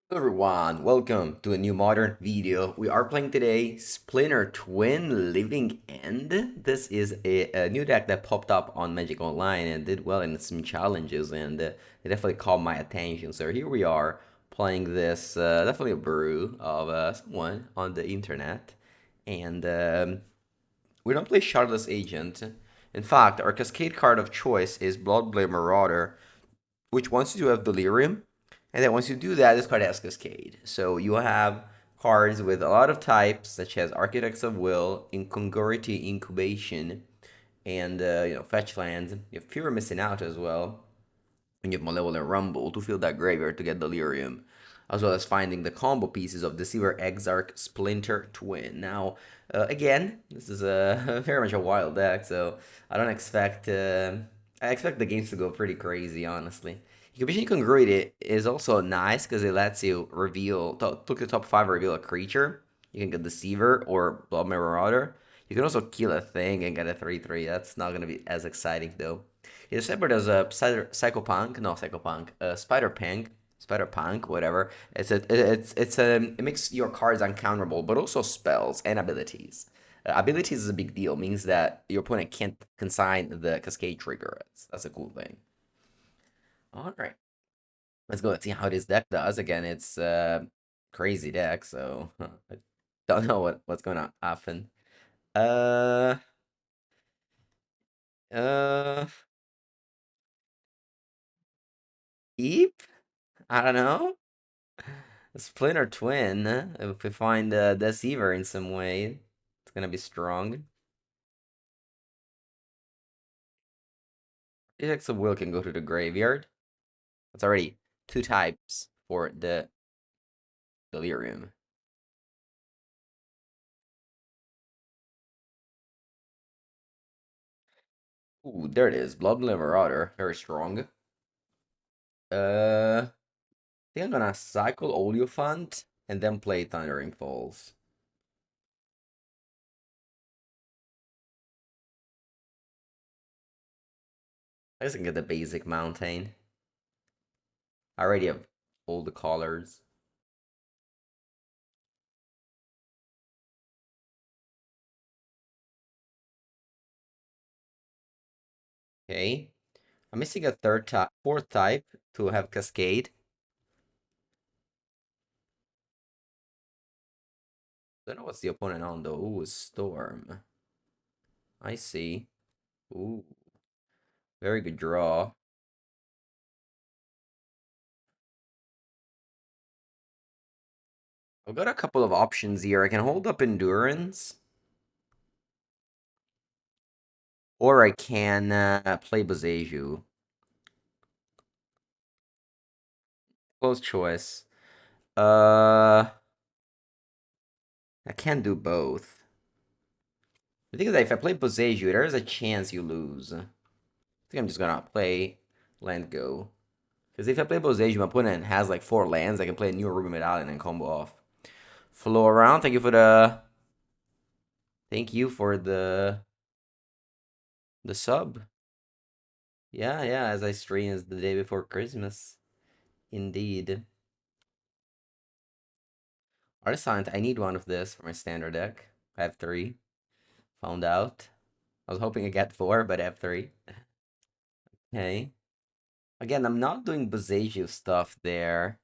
Hello everyone, welcome to a new modern video. We are playing today Splinter Twin Living End. This is a new deck that popped up on Magic Online and did well in some challenges and it definitely caught my attention. So here we are playing this, definitely a brew of someone on the internet. And we don't play Shardless Agent. In fact, our Cascade card of choice is Bloodblade Marauder, which wants you to have Delirium. And then once you do that, this card has Cascade. So you have cards with a lot of types, such as Architects of Will, Incongruity, Incubation, and fetch lands. You have Fear of Missing Out as well, and you have Malevolent Rumble to fill that graveyard to get Delirium, as well as finding the combo pieces of Deceiver, Exarch, Splinter, Twin. Now, again, this is a very much a wild deck, so I don't expect. I expect the games to go pretty crazy, honestly. Incubation Congruity is also nice because it lets you reveal, look at the top five, reveal a creature. You can get Deceiver or Blood Marauder. You can also kill a thing and get a 3/3. That's not gonna be as exciting though. Yeah, Cyber does a Psychopunk, no Psychopunk, Spider Punk, whatever. It makes your cards uncounterable, but also spells and abilities. Abilities is a big deal, means that your opponent can't consign the Cascade trigger. That's a cool thing. All right, let's go and see how this deck does. Again, it's crazy deck, so I don't know what's going to happen. Uh, uh, Eep? I don't know. Splinter Twin. If we find Deceiver in some way, it's gonna be strong. Ajax of Will can go to the graveyard. That's already two types for the Delirium. Ooh, there it is. Bloodblade Marauder. Very strong. I think I'm gonna cycle Oleophant and then play Thundering Falls. I guess I can get the basic Mountain. I already have all the colors. Okay. I'm missing a fourth type to have Cascade. Don't know what's the opponent on though. Ooh, Storm. I see. Ooh, very good draw. I've got a couple of options here. I can hold up Endurance, or I can play Boseiju. Close choice. Uh, I can't do both. The thing is that if I play Boseiju, there is a chance you lose. I think I'm just gonna play Land Go. Because if I play Boseiju, my opponent has like four lands. I can play a new Ruby Medallion and combo off. Flow around. Thank you for the sub. Yeah, yeah, as I stream is the day before Christmas. Indeed. Artisan, I need one of this for my standard deck. I have three. Found out. I was hoping to get four, but I have three. Okay. Again, I'm not doing Boseiju stuff there.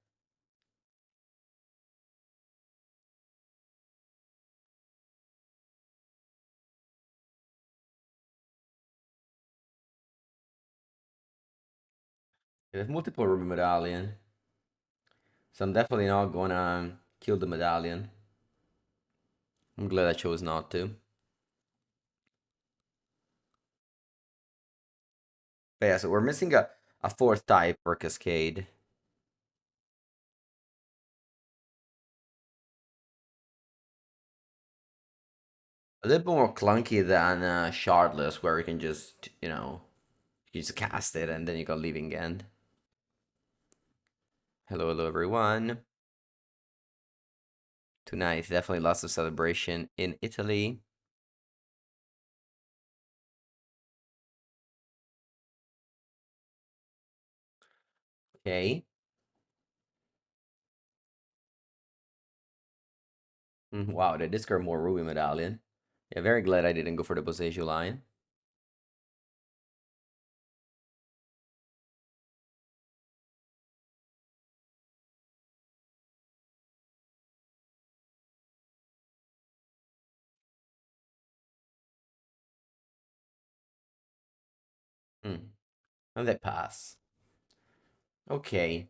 I have multiple Ruby Medallion. So I'm definitely not gonna kill the medallion. I'm glad I chose not to. But yeah, so we're missing a fourth type for Cascade. A little bit more clunky than Shardless, where you can just, you just cast it and then you got Leaving End. Hello, hello everyone. Tonight, definitely lots of celebration in Italy. Okay. Wow, they discard more Ruby Medallion. Yeah, very glad I didn't go for the Boseiju line. Hmm. And they pass. Okay.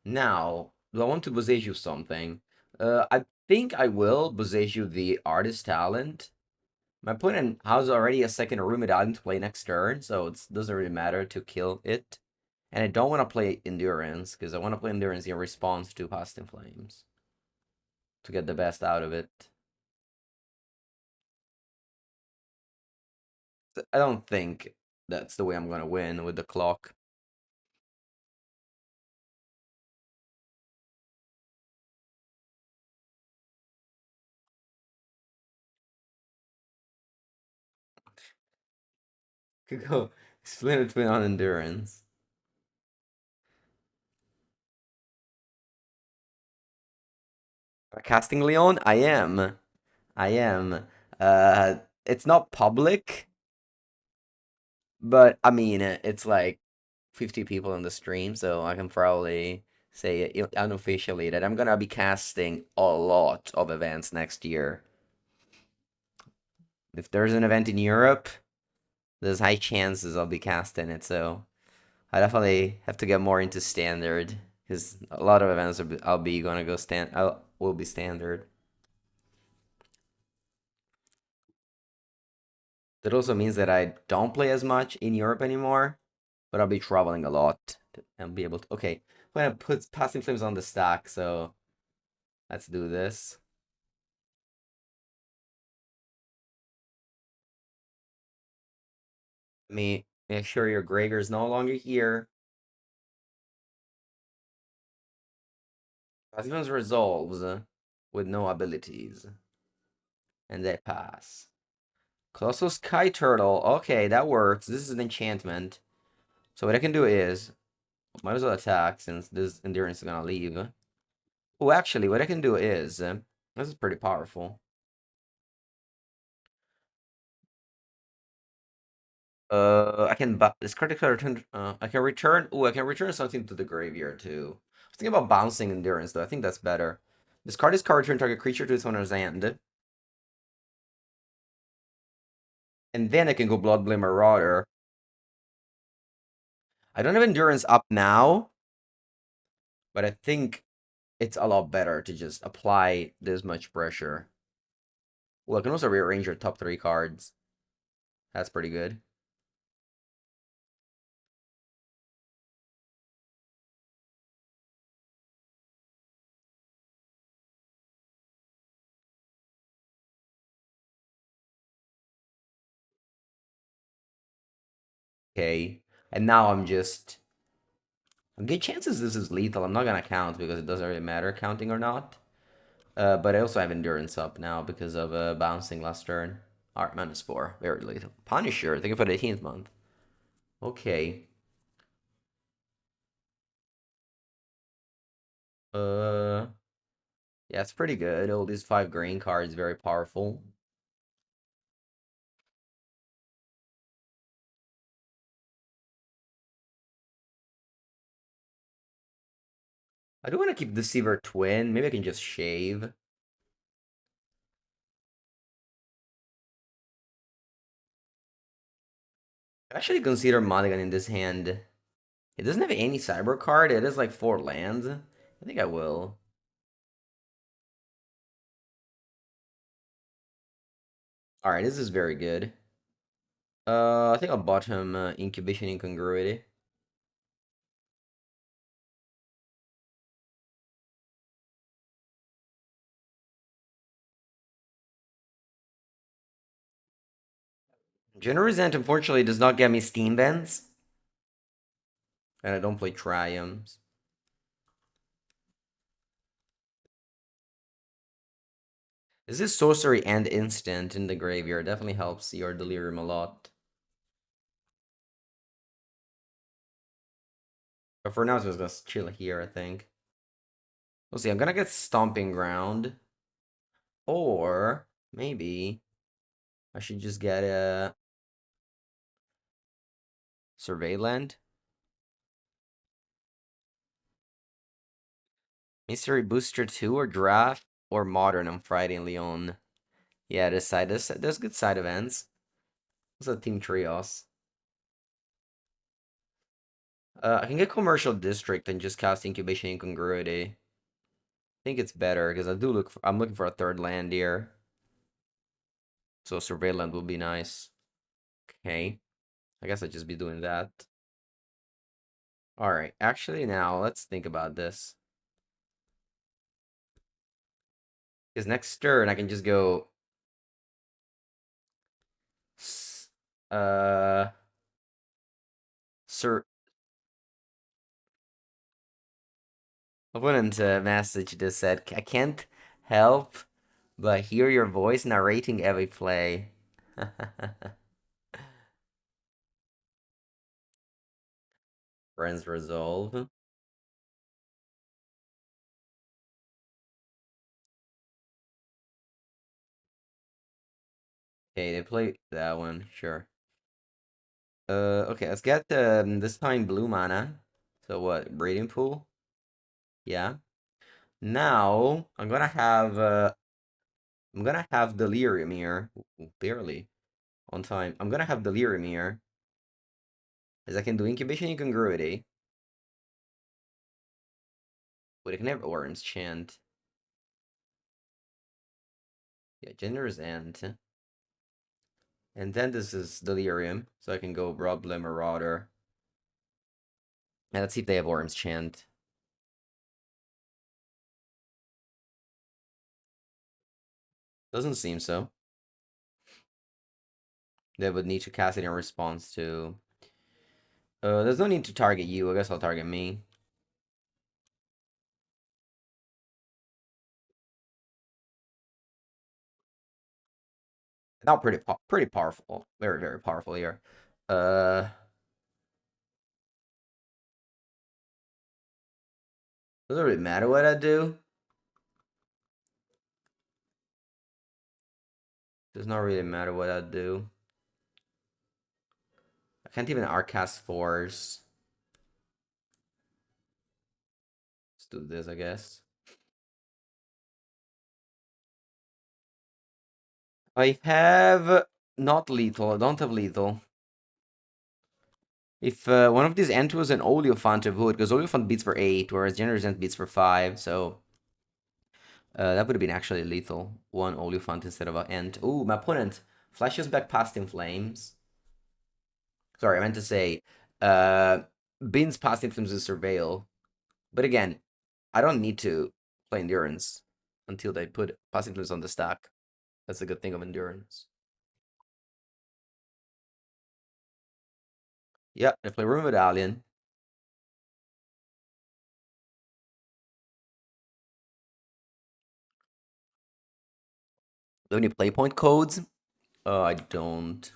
Now, do I want to Boseiju something? I think I will Boseiju the Artist Talent. My opponent has already a second Ruby Medallion to play next turn, so it doesn't really matter to kill it. And I don't want to play Endurance, because I want to play Endurance in response to Past in Flames to get the best out of it. I don't think that's the way I'm gonna win with the clock. Could go Splinter Twin on Endurance. Casting Leon? I am. I am. It's not public, but I mean, it's like 50 people on the stream, so I can probably say unofficially that I'm gonna be casting a lot of events next year. If there's an event in Europe, there's high chances I'll be casting it, so I definitely have to get more into standard because a lot of events I'll be gonna go will be standard. That also means that I don't play as much in Europe anymore, but I'll be traveling a lot and be able to. Okay, I'm gonna put Passing Flames on the stack, so let's do this. Let me make sure your Gregor is no longer here. Passing Flames resolves with no abilities, and they pass. Colossal Sky Turtle. Okay, that works. This is an enchantment. So what I can do is, might as well attack since this endurance is gonna leave. Oh, actually, what I can do is, this is pretty powerful. I can discard the card. I can return. Oh, I can return something to the graveyard too. I was thinking about bouncing endurance though. I think that's better. Discard this card, return target creature to its owner's hand, and then I can go Bloodblade Marauder. I don't have endurance up now, but I think it's a lot better to just apply this much pressure. Well, I can also rearrange your top 3 cards. That's pretty good. Okay. And now I'm just... Good chances this is lethal. I'm not gonna count because it doesn't really matter counting or not. But I also have endurance up now because of bouncing last turn. Alright, -4. Very lethal. Punisher. Thank you for the 18th month. Okay. Uh... Yeah, it's pretty good. All these 5 green cards, very powerful. I do want to keep Deceiver Twin. Maybe I can just shave. I actually consider Mulligan in this hand. It doesn't have any cyber card. It has like 4 lands. I think I will. Alright, this is very good. I think I'll bottom Incubation Incongruity. General Resent unfortunately does not get me Steam Vents. And I don't play Triumphs. This is sorcery and instant in the graveyard. Definitely helps your delirium a lot. But for now, I'm just gonna chill here, I think. We'll see. I'm gonna get Stomping Ground. Or maybe I should just get a Surveyland. Mystery Booster 2 or Draft or Modern on Friday in Lyon. Yeah, there's good side events. What's a Team Trios? I can get Commercial District and just cast Incubation Incongruity. I think it's better because I'm looking for a third land here. So Surveillant will be nice. Okay. I guess I'll just be doing that. Alright, actually now let's think about this. Because next turn I can just go uh Sir opponent message just said I can't help but hear your voice narrating every play. Friends resolve. Okay, they play that one, sure. Okay, let's get this time blue mana. So what, Breeding Pool? Yeah. Now I'm gonna have Delirium here. Ooh, barely on time. I'm gonna have Delirium here. As I can do Incubation Incongruity. Wait, I can have Orange Chant. Yeah, Generous End. And then this is Delirium. So I can go Problem Marauder. And let's see if they have Orange Chant. Doesn't seem so. They would need to cast it in response to. There's no need to target you. I guess I'll target me. Now pretty powerful. Very, very powerful here. Uh, doesn't really matter what I do. Does not really matter what I do. I can't even Arcast Force. Let's do this, I guess. I have not lethal. I don't have lethal. If one of these enters an Oleophant, it would, because Oleophant beats for 8, whereas Generous End beats for 5, so that would have been actually lethal. One Oleophant instead of an Ent. Ooh, my opponent flashes back past in Flames. Sorry, I meant to say, Bins past in Flames is Surveil. But again, I don't need to play Endurance until they put past in Flames on the stack. That's a good thing of Endurance. Yeah, I play Room Medallion. Do any play point codes? I don't.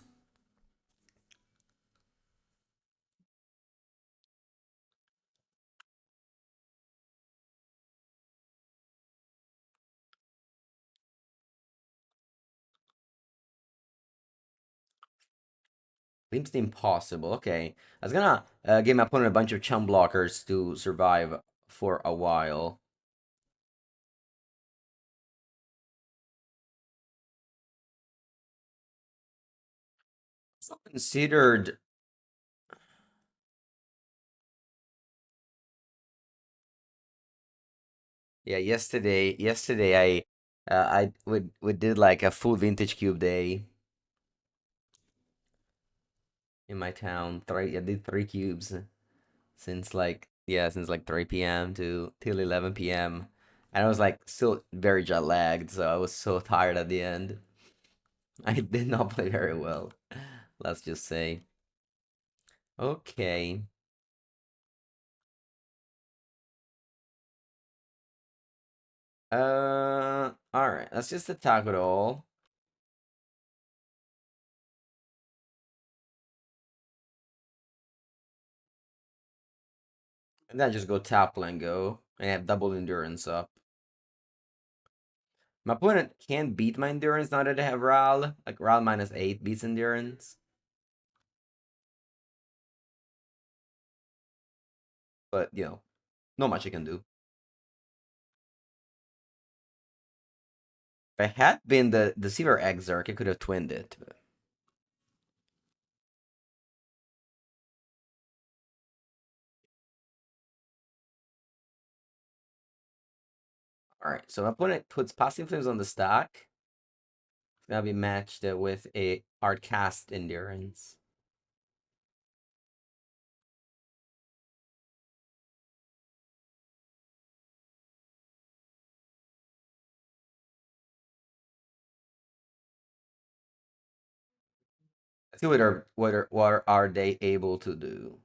Seems impossible. Okay. I was gonna give my opponent a bunch of chum blockers to survive for a while. So considered. Yeah, yesterday I we did like a full vintage cube day in my town. I did 3 cubes since like 3 p.m. to till 11 p.m. And I was like still very jet lagged, so I was so tired at the end. I did not play very well, let's just say. Okay. All right. Let's just attack it all. And then just go tap and go. I have double endurance up. My opponent can't beat my endurance now that I have Ral. Like Ral -8 beats endurance. But not much I can do. If I had been the Deceiver Exarch, I could have twinned it. Alright, so my opponent puts Passing Flames on the stack. It's gonna be matched with a Hardcast Endurance. Let's see what are they able to do.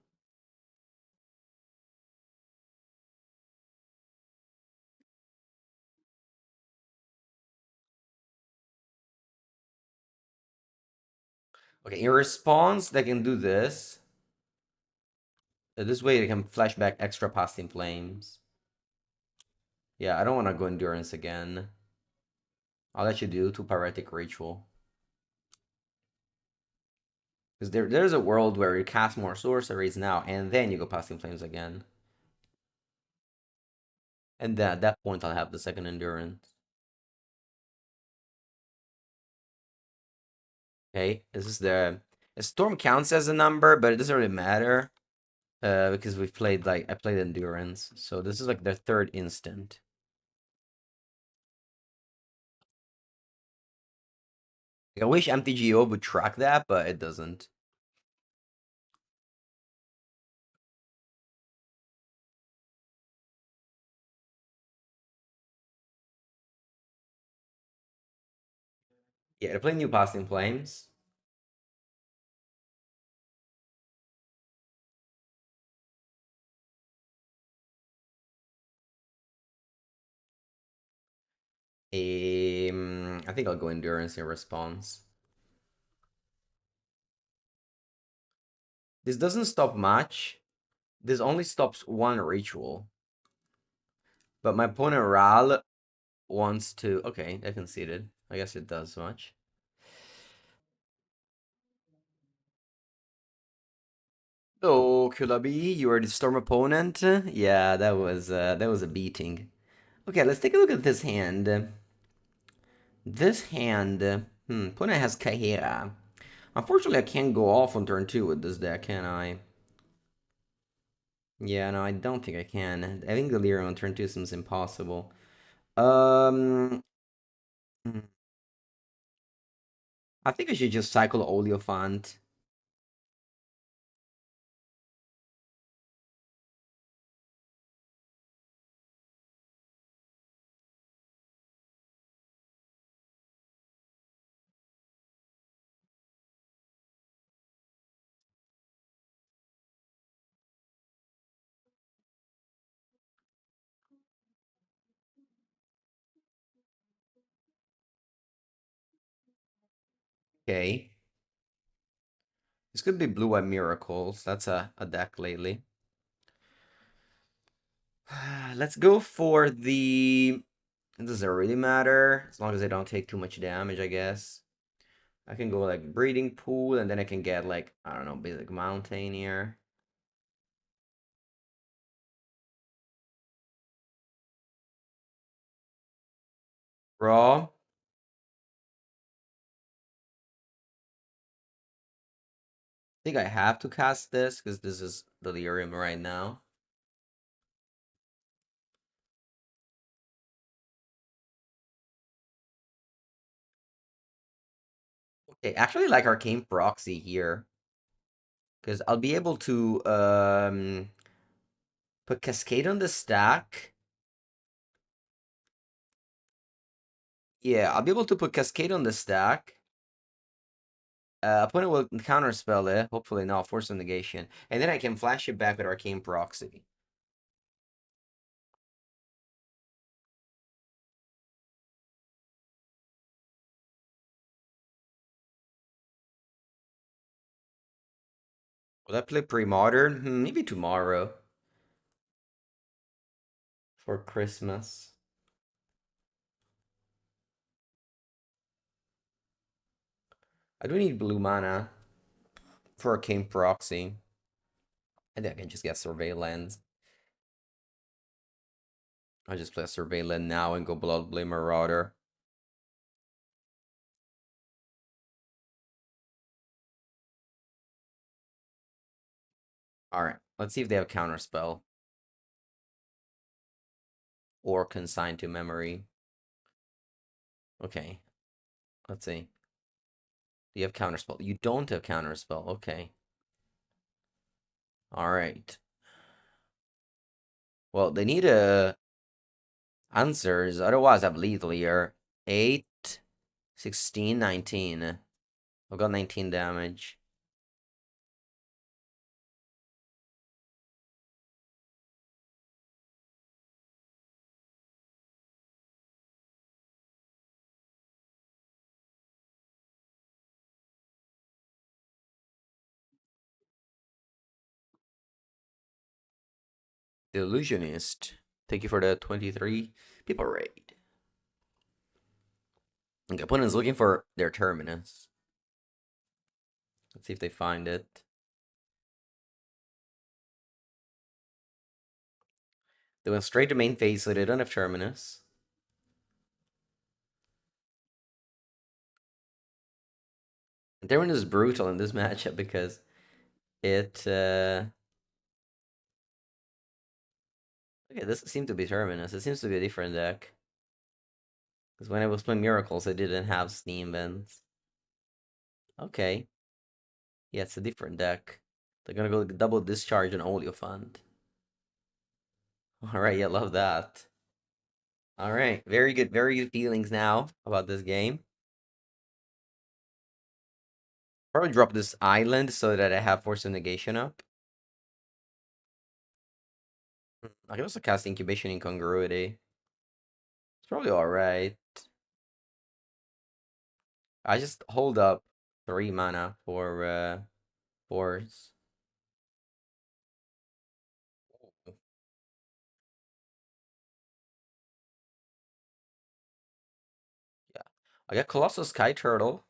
Okay, in response, they can do this. This way they can flashback extra Passing Flames. Yeah, I don't want to go Endurance again. I'll let you do 2 Pyretic Ritual. Because there's a world where you cast more sorceries now, and then you go Passing Flames again. And then at that point, I'll have the second Endurance. Okay, this is the Storm counts as a number, but it doesn't really matter. Because we've played I played Endurance, so this is like the third instant. Like, I wish MTGO would track that, but it doesn't. Yeah, to play new Passing Flames. I think I'll go Endurance in response. This doesn't stop much. This only stops one ritual. But my opponent Ral wants to. Okay, I conceded. I guess it does much. Oh, Kulabi, you are the storm opponent. Yeah, that was a beating. Okay, let's take a look at this hand. This hand, opponent has Kahira. Unfortunately, I can't go off on turn 2 with this deck, can I? Yeah, no, I don't think I can. I think Delirium on turn 2 seems impossible. Um, hmm, I think I should just cycle Oleophant. Okay. This could be Blue-Eye Miracles. That's a deck lately. Let's go for the... It doesn't really matter, as long as I don't take too much damage, I guess. I can go like Breeding Pool, and then I can get like, I don't know, basic Mountain here. Raw. I think I have to cast this, because this is Delirium right now. Okay, actually like Arcane Proxy here. Because I'll be able to put Cascade on the stack. Yeah, I'll be able to put Cascade on the stack. Opponent will counterspell it. Hopefully not. Force of Negation. And then I can flash it back with Arcane Proxy. Will I play Pre-Modern? Maybe tomorrow. for Christmas. I do need blue mana for a King Proxy. I think I can just get Surveillance. I just play Surveillance now and go Bloodblade Marauder. Alright, let's see if they have Counterspell. Or Consign to Memory. Okay, let's see. You have Counterspell. You don't have Counterspell. Okay. Alright. Well, they need answers. Otherwise, I'm lethal here. 8, 16, 19. I've got 19 damage. The Illusionist. Thank you for the 23 people raid. Okay, opponent's looking for their Terminus. Let's see if they find it. They went straight to main phase, so they don't have Terminus. And Terminus is brutal in this matchup because it... Okay, this seems to be Terminus. It seems to be a different deck. Because when I was playing Miracles, I didn't have Steam Vents. Okay. Yeah, it's a different deck. They're gonna go double discharge on Oleophant. Alright, yeah, love that. Alright, very good feelings now about this game. Probably drop this island so that I have Force of Negation up. I can also cast Incubation Incongruity. It's probably alright. I just hold up 3 mana for Force. Yeah. I got Colossal Sky Turtle.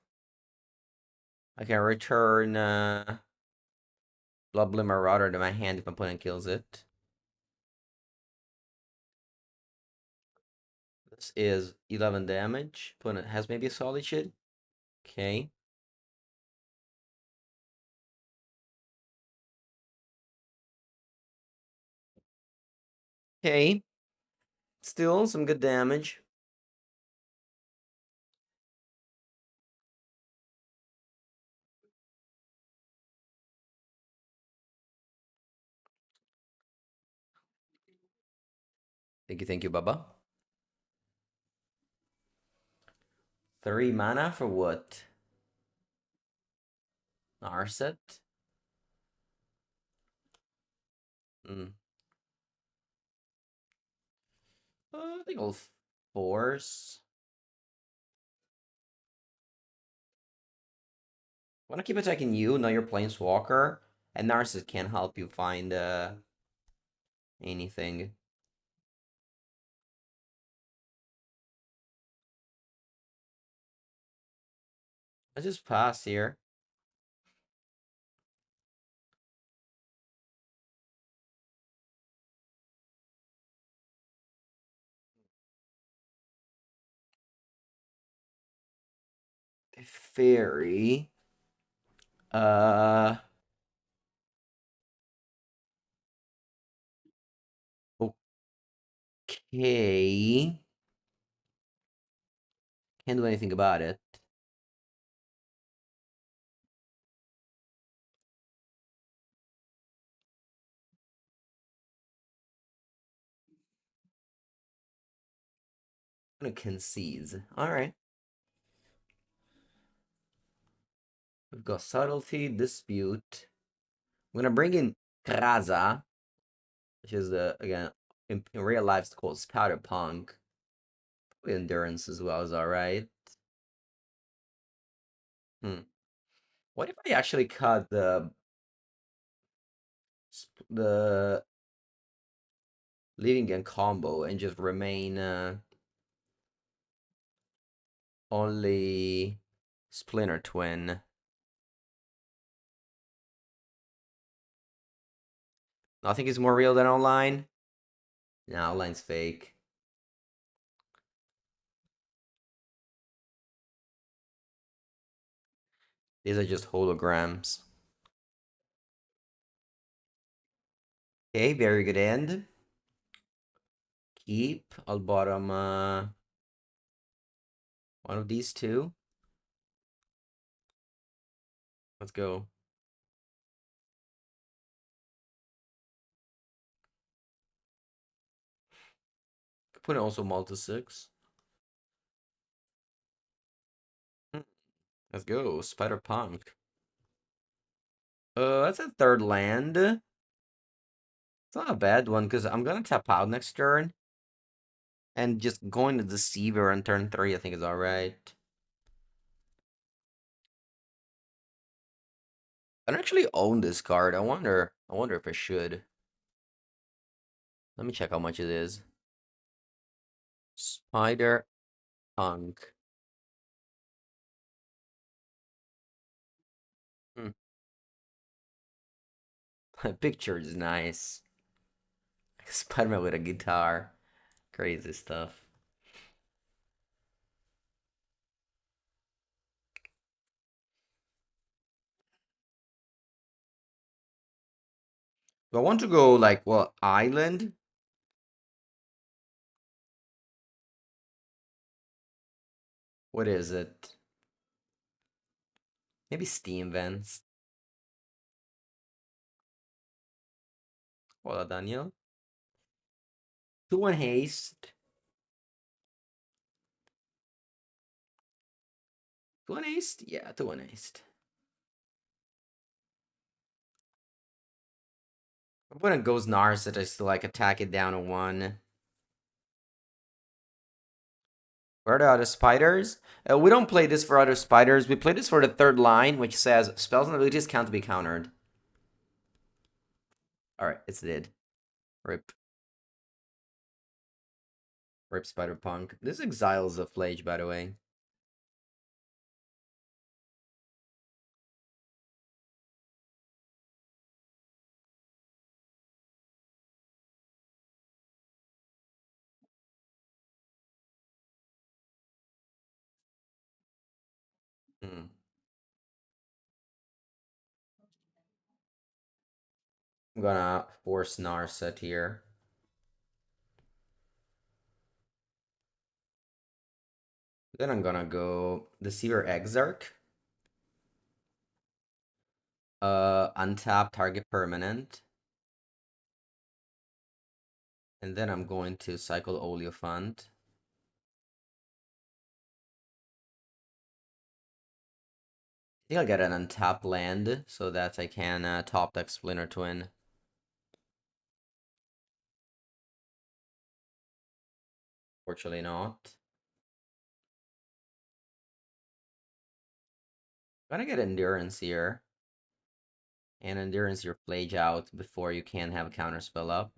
I can return Bloodblade Marauder to my hand if my opponent kills it. This is 11 damage. Opponent has maybe a Solid Shit. Okay. Okay. Still some good damage. Thank you, Baba. 3 mana for what? Narset? Hmm. I think I'll force. Want to keep attacking you, know your Planeswalker, and Narset can't help you find anything. I just pass here. Fairy. Uh. Okay. Can't do anything about it. I'm gonna concede. Alright. We've got Subtlety, Dispute. I'm gonna bring in Kraza, which is again in real life it's called Spouterpunk. Probably Endurance as well is alright. What if I actually cut the Living End combo and just remain only Splinter Twin. Nothing is more real than online. Nah, online's fake. These are just holograms. Okay, very good end. Keep. I'll bottom one of these two. Let's go. Put it also multi-6. Let's go. Spider Punk. That's a third land. It's not a bad one because I'm gonna tap out next turn. And just going to Deceiver on turn 3, I think is alright. I don't actually own this card. I wonder if I should. Let me check how much it is. Spider Punk. Hmm. Picture is nice. Spider-Man with a guitar. Crazy stuff. Do I want to go like what island? What is it? Maybe Steam Vents. Hola, Daniel. 2-1 haste. 2-1 haste? Yeah, 2-1 haste. Opponent goes Nars, I just like attack it down to 1. Where are the other spiders? We don't play this for other spiders. We play this for the third line, which says spells and abilities can't be countered. Alright, it's did. Rip. Rip Spider Punk. This exiles the Flage, by the way. Hmm. I'm gonna force Narset here. Then I'm gonna go Deceiver Exarch. Untap target permanent. And then I'm going to cycle Oleophant. I think I'll get an untapped land so that I can top deck Splinter Twin. Fortunately not. I'm gonna get Endurance here. And Endurance your Flage out before you can have a counter spell up.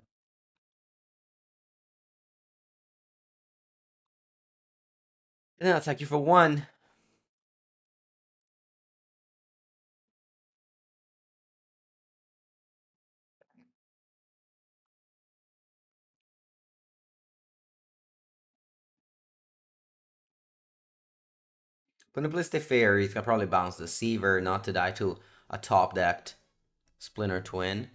And then I'll attack you for 1. When he plays the Fairy, he's gonna probably bounce Deceiver, not to die to a top decked Splinter Twin.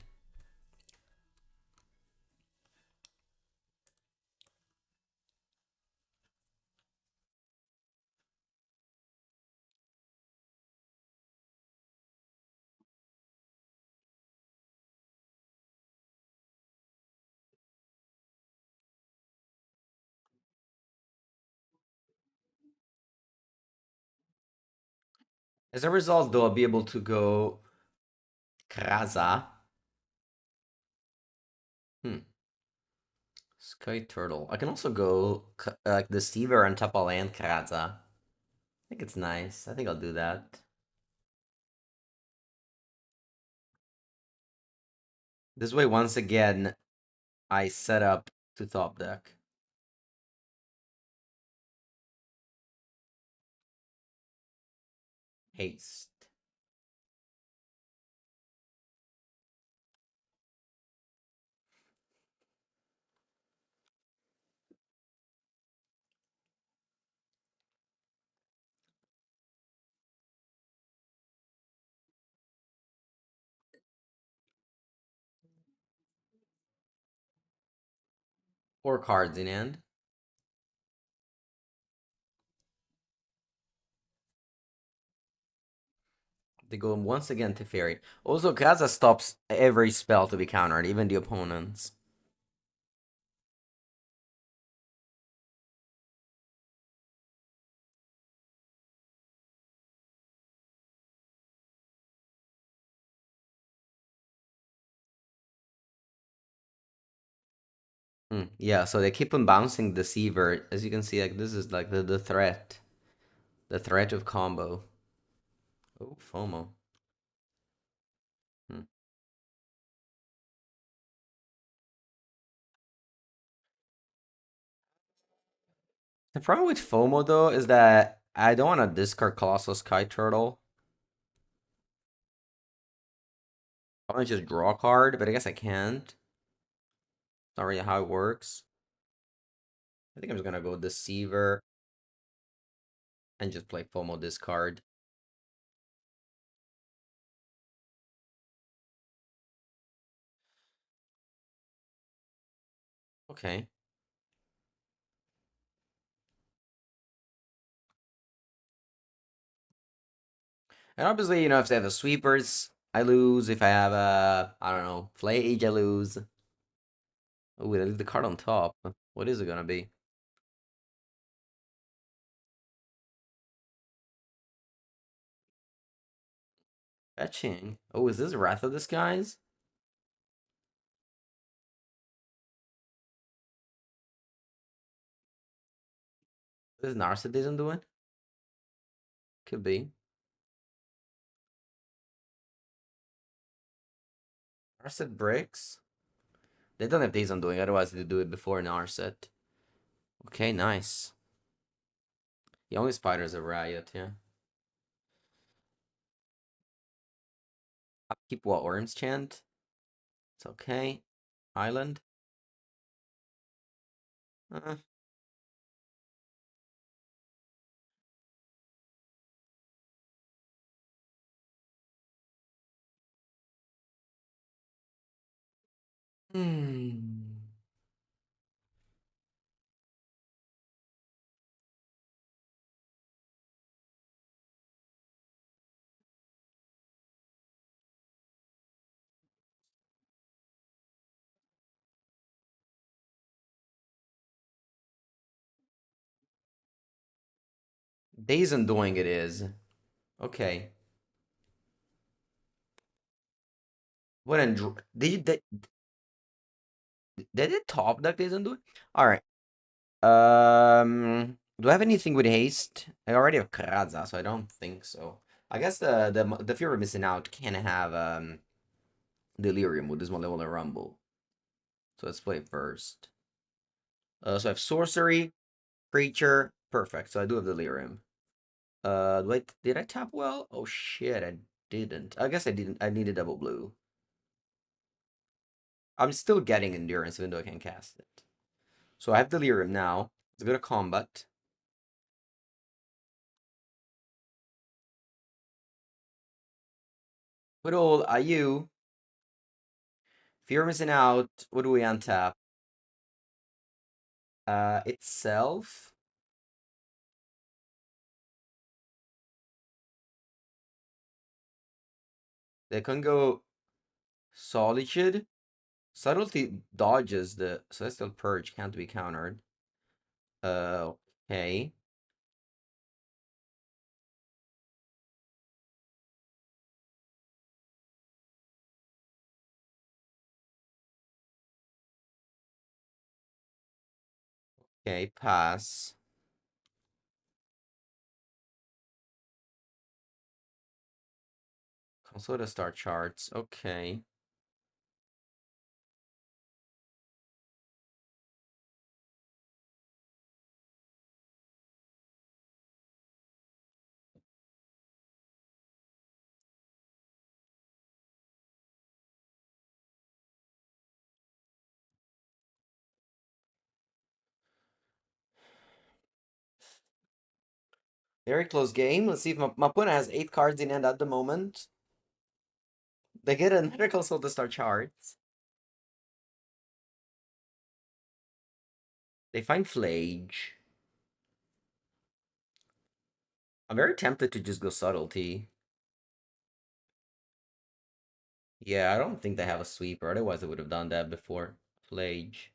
As a result, though, I'll be able to go Kraza. Sky Turtle. I can also go like Deceiver and tap a land Kraza. I think it's nice. I think I'll do that. This way, once again, I set up to top deck. Haste. 4 cards in hand. They go once again to Fairy. Also, Kaza stops every spell to be countered, even the opponent's. Yeah, so they keep on bouncing Deceiver. As you can see, like this is like the threat. The threat of combo. Oh, FOMO. Hmm. The problem with FOMO though is that I don't want to discard Colossal Sky Turtle. I want to just draw a card, but I guess I can't. It's not really how it works. I think I'm just gonna go Deceiver and just play FOMO discard. Okay. And obviously, if they have a sweepers, I lose. If I have a, I don't know, Flage, I lose. Oh, I leave the card on top. What is it gonna be? Fetching. Oh, is this Wrath of Disguise? This is Narcissism doing? Could be. Narset bricks? They don't have days on doing, otherwise they do it before Narset. Okay, nice. The only spiders are Riot, yeah. Keep what, Worms Chant? It's okay. Island? Uh, hmm. Days on doing it is. Okay. What and did it top deck Days on doing? Alright. Do I have anything with haste? I already have Karaza, so I don't think so. I guess the fear of missing out can have Delirium with this one level of Rumble. So let's play it first. So I have Sorcery, Creature, perfect. So I do have Delirium. Did I tap well? Oh shit, I didn't. I guess I didn't. I needed double blue. I'm still getting Endurance even though I can cast it. So I have Delirium now. Let's go to combat. What old are you? Fear of missing out. What do we untap? Itself. They can go Solitude. Subtlety dodges the Celestial Purge, can't be countered. Okay. Okay, pass. Console the star charts. Okay. Very close game. Let's see if my opponent has 8 cards in hand at the moment. They get a Medical Soul to start charts. They find Flage. I'm very tempted to just go Subtlety. Yeah, I don't think they have a sweeper. Otherwise, they would have done that before. Flage.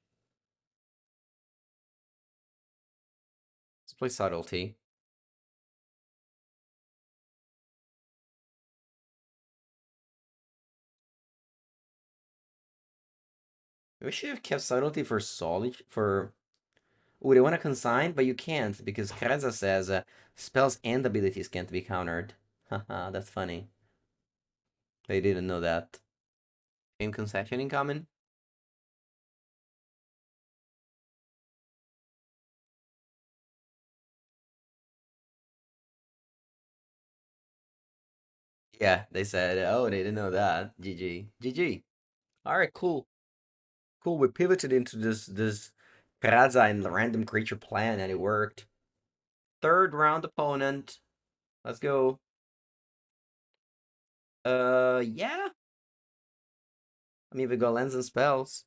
Let's play Subtlety. We should have kept Subtlety for Solid for. Oh, they want to consign, but you can't because Kreza says spells and abilities can't be countered. Haha, that's funny. They didn't know that. Game concession incoming. Yeah, they said, oh, they didn't know that. GG. GG. All right, cool. Cool. We pivoted into this Kreza and random creature plan, and it worked. Third round opponent. Let's go. Yeah. I mean, we got lands and spells.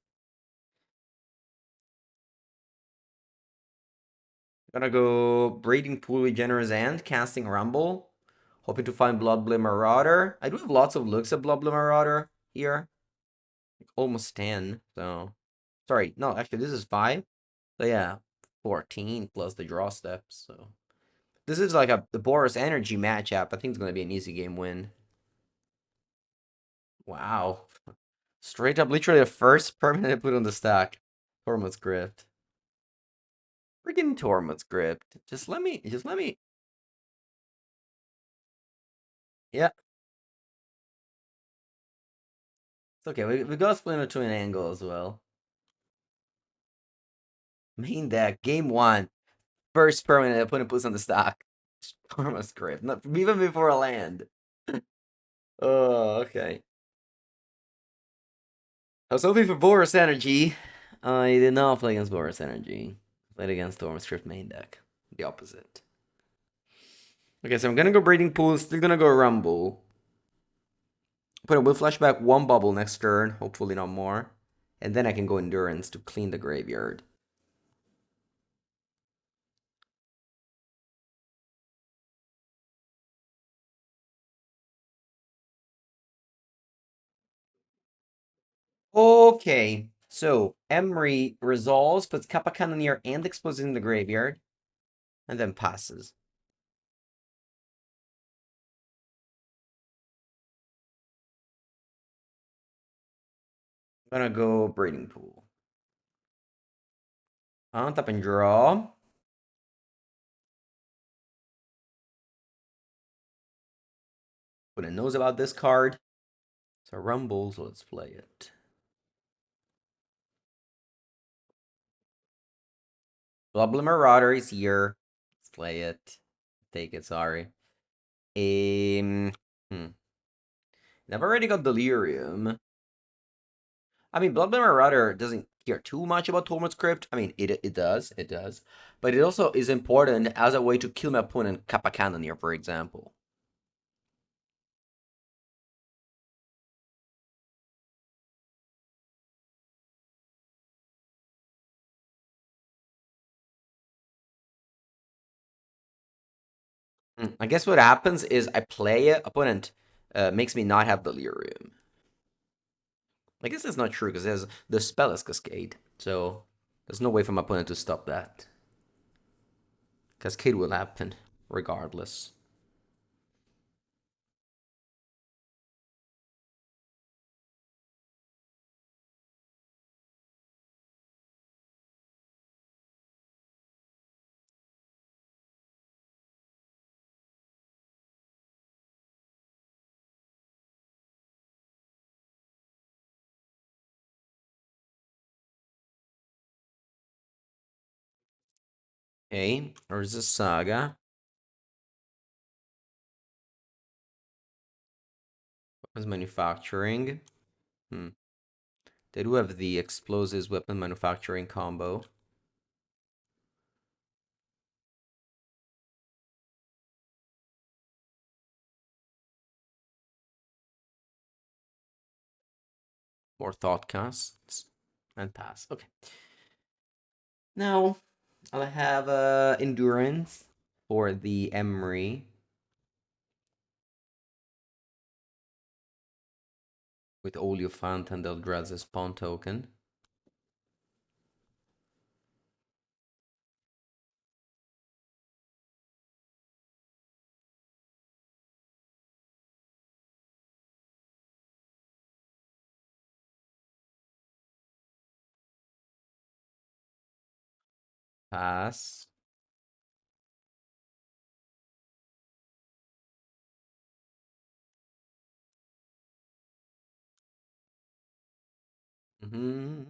Gonna go Breeding Pool with Generous End, casting Rumble. Hoping to find Bloodblade Marauder. I do have lots of looks at Bloodblade Marauder here. Like almost 10, so. Sorry, no, actually, this is 5. So yeah, 14 plus the draw steps, so. This is like the Boros Energy matchup. I think it's gonna be an easy game win. Wow. Straight up, literally the first permanent I put on the stack. Tormod's Grift. Freaking Tormod's Grift. Just let me. Yeah, it's okay. We got Splinter to an angle as well. Main deck, game 1. First permanent opponent puts on the stack. Tormod's Grift. Not even before a land. Oh, okay. I was hoping for Boros Energy. I did not play against Boros Energy. Played against Tormod's Grift main deck. The opposite. Okay, so I'm gonna go Breeding Pool, still gonna go Rumble. But we'll flashback 1 bubble next turn, hopefully not more. And then I can go Endurance to clean the graveyard. Okay, so Emery resolves, puts Kappa Cannoneer and exposes in the graveyard, and then passes. I'm gonna go Breeding Pool. Untap and draw. Who knows about this card? So Rumble, so let's play it. Blubble Marauder is here. Let's play it. Take it, sorry. Hmm. I've already got Delirium. I mean, Bloodborne Marauder doesn't care too much about Tormod's Crypt. I mean, it does. But it also is important as a way to kill my opponent Kappa Cannoneer, for example. I guess what happens is I play it, opponent makes me not have Delirium. I guess that's not true because there's the spell is Cascade, so there's no way for my opponent to stop that. Cascade will happen regardless. Okay, there's a Saga. Weapons manufacturing. They do have the explosives weapon manufacturing combo. More thought casts and pass. Okay. Now I'll have endurance for the Emery with Oleophant and Eldrazi's Pawn token. Pass. Mm-hmm.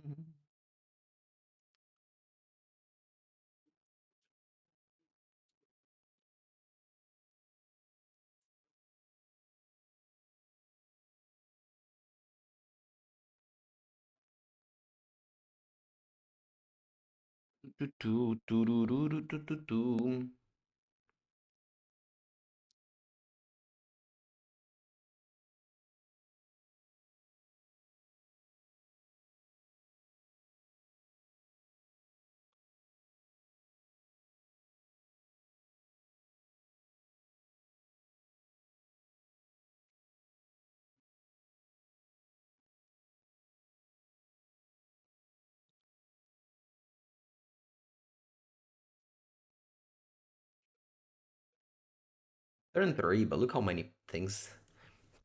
Turn three, but look how many things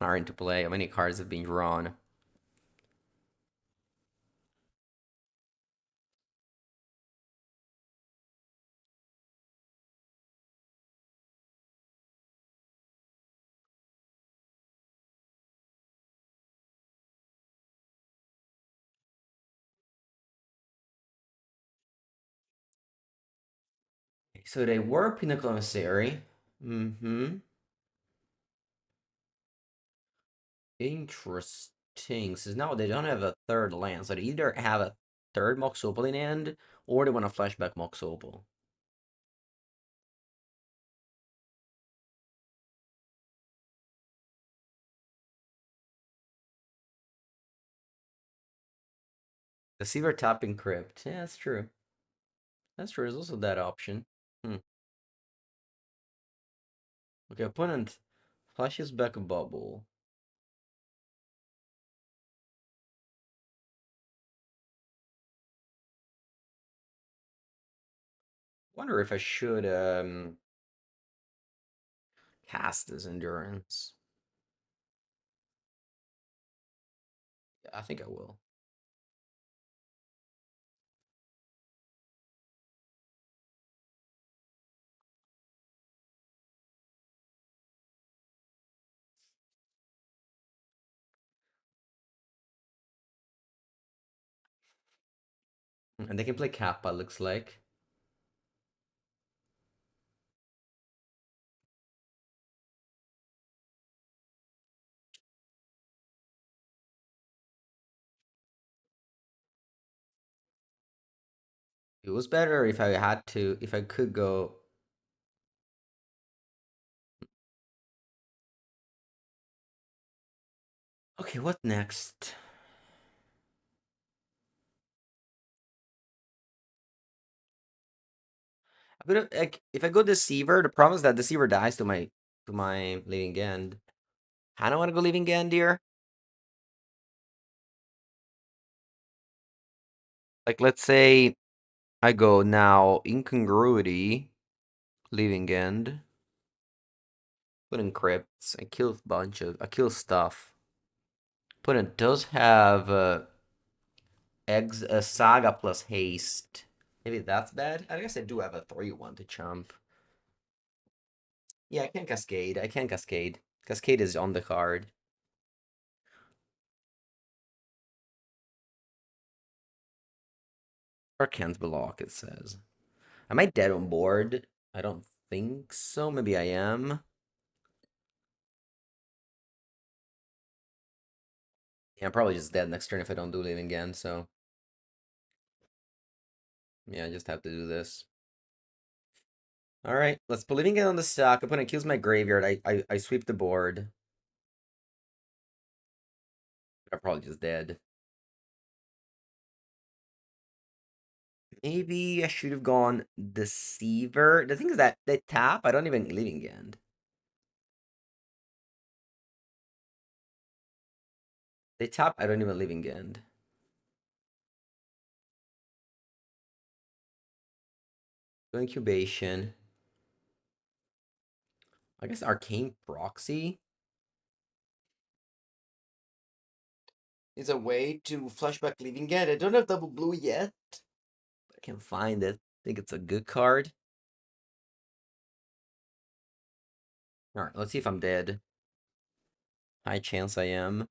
are into play. How many cards have been drawn. So they were Pinnacle Emissary. Mm-hmm. Interesting. So now they don't have a third land, so they either have a third Mox Opal in hand, or they want to flashback Mox Opal. Deceiver tapping Crypt. Yeah, that's true. That's true. There's also that option. Hmm. Okay, opponent flashes back a bubble. Wonder if I should cast this endurance. Yeah, I think I will. And they can play Kappa, looks like. It was better if I had to, if I could go. Okay, what next? But like, if I go Deceiver, the problem is that Deceiver dies to my Living End. I don't want to go Living End here. Like, let's say I go now Incongruity, Living End, put in Crypts, I kill stuff. But it does have Saga plus Haste. Maybe that's bad. I guess I do have a 3/1 to chump. Yeah, I can Cascade. I can Cascade. Cascade is on the card. Or can't block, it says. Am I dead on board? I don't think so. Maybe I am. Yeah, I'm probably just dead next turn if I don't do Living Again, so yeah, I just have to do this. Alright, let's put Living Again on the stack. Opponent kills my graveyard. I sweep the board. I'm probably just dead. Maybe I should have gone Deceiver. The thing is that they tap, I don't even Living End. They tap, I don't even Living End. Go Incubation. I guess Arcane Proxy is a way to flashback Living End. I don't have double blue yet, but I can find it. I think it's a good card. Alright, let's see if I'm dead. High chance I am.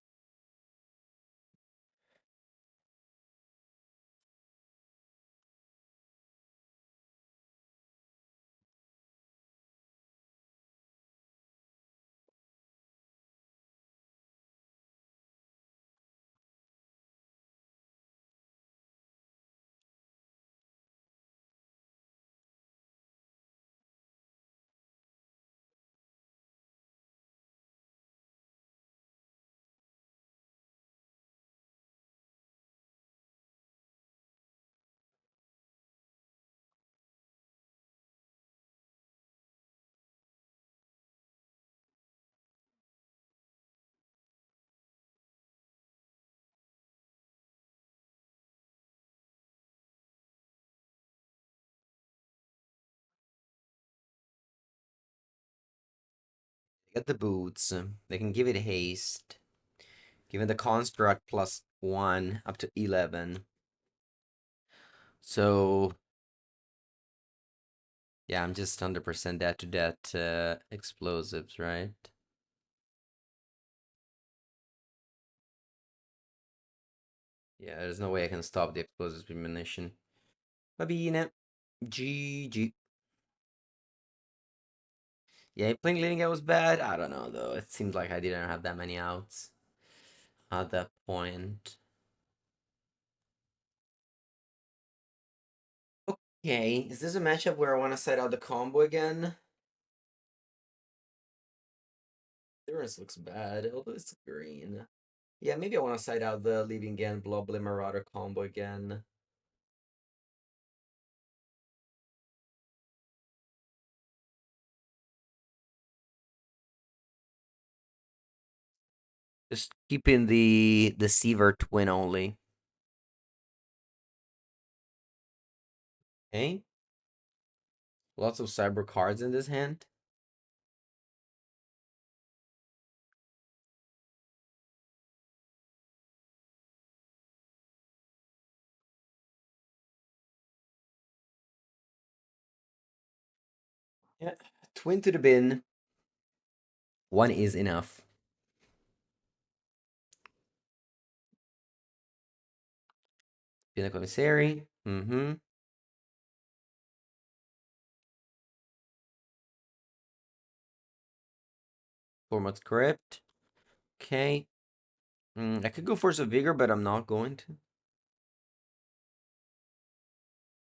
Get the boots. They can give it haste. Given the construct plus 1 up to 11. So, yeah, I'm just 100% dead to that explosives, right? Yeah, there's no way I can stop the explosives premonition. Va bene. GG. Yeah, playing Living Out was bad. I don't know, though. It seemed like I didn't have that many outs at that point. Okay, is this a matchup where I want to set out the combo again? Endurance looks bad, although it's green. Yeah, maybe I want to side out the Leaving Again, Blobly Marauder combo again. Just keeping the Deceiver twin only. Okay. Lots of cyber cards in this hand. Yeah. Twin to the bin. One is enough. Pinnacle Commissary. Mm-hmm. Format Script. Okay. I could go for some Vigor, but I'm not going to.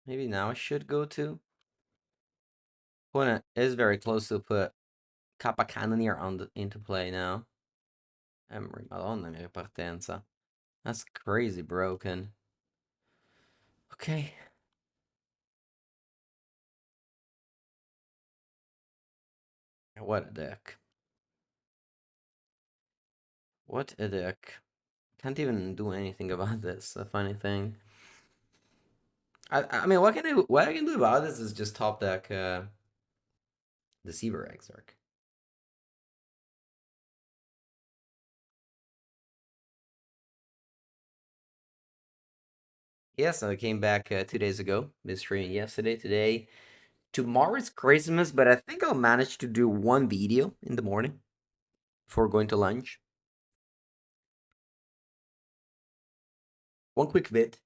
Maybe now I should go to. Opponent is very close to put Kappa Cannoneer into play now. Madonna mia che partenza. That's crazy broken. Okay. What a deck. What a deck. Can't even do anything about this. A funny thing. I mean, what I can do about this is just top deck Deceiver Exarch. Yes, I came back 2 days ago. Been streaming yesterday, today. Tomorrow's Christmas, but I think I'll manage to do one video in the morning before going to lunch. One quick vid.